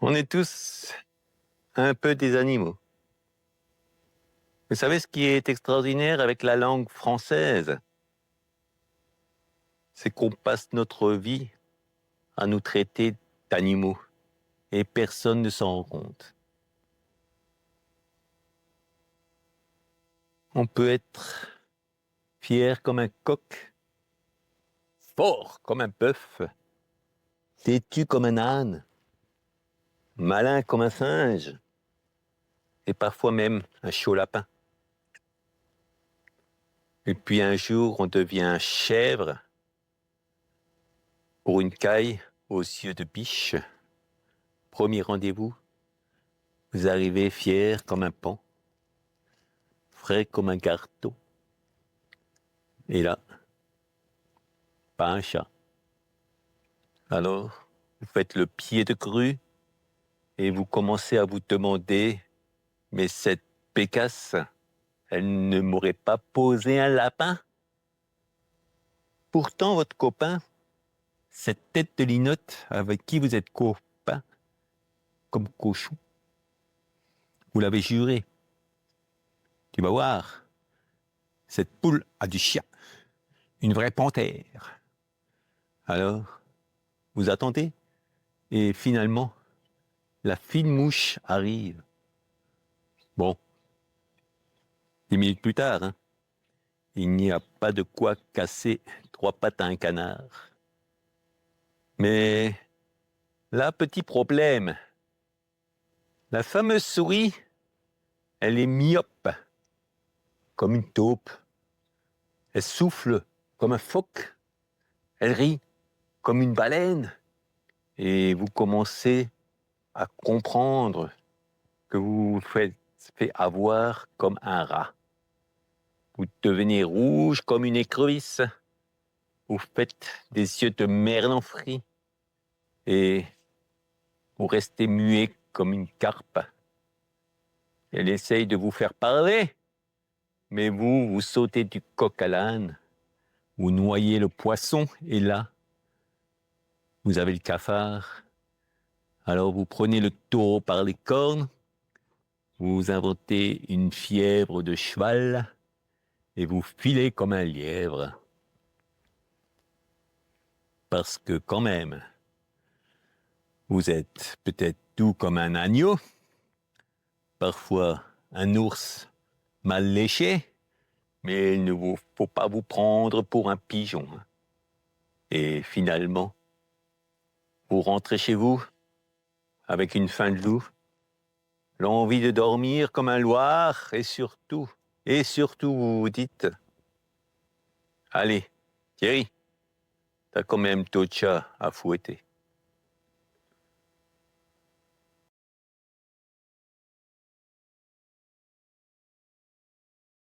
On est tous un peu des animaux. Vous savez ce qui est extraordinaire avec la langue française? C'est qu'on passe notre vie à nous traiter d'animaux et personne ne s'en rend compte. On peut être fier comme un coq, fort comme un bœuf, têtu comme un âne, malin comme un singe et parfois même un chaud lapin. Et puis un jour, on devient chèvre pour une caille aux yeux de biche. Premier rendez-vous, vous arrivez fier comme un paon, frais comme un gâteau. Et là, pas un chat. Alors, vous faites le pied de grue et vous commencez à vous demander, mais cette pécasse, elle ne m'aurait pas posé un lapin? Pourtant, votre copain, cette tête de linotte avec qui vous êtes copain, comme cochon, vous l'avez juré. Tu vas voir, cette poule a du chien, une vraie panthère. Alors, vous attendez et finalement, la fine mouche arrive. Bon, 10 minutes plus tard, hein, il n'y a pas de quoi casser 3 pattes à un canard. Mais là, petit problème. La fameuse souris, elle est myope, comme une taupe. Elle souffle comme un phoque. Elle rit comme une baleine. Et vous commencez à comprendre que vous vous faites fait avoir comme un rat. Vous devenez rouge comme une écrevisse. Vous faites des yeux de merlan frit. Et vous restez muet comme une carpe. Elle essaye de vous faire parler, mais vous sautez du coq à l'âne. Vous noyez le poisson, et là, vous avez le cafard. Alors vous prenez le taureau par les cornes, vous inventez une fièvre de cheval, et vous filez comme un lièvre. Parce que quand même, vous êtes peut-être doux comme un agneau, parfois un ours mal léché, mais il ne faut pas vous prendre pour un pigeon. Et finalement, vous rentrez chez vous avec une faim de loup, l'envie de dormir comme un loir, et surtout, vous vous dites, allez, Thierry, t'as quand même d'autres chats à fouetter.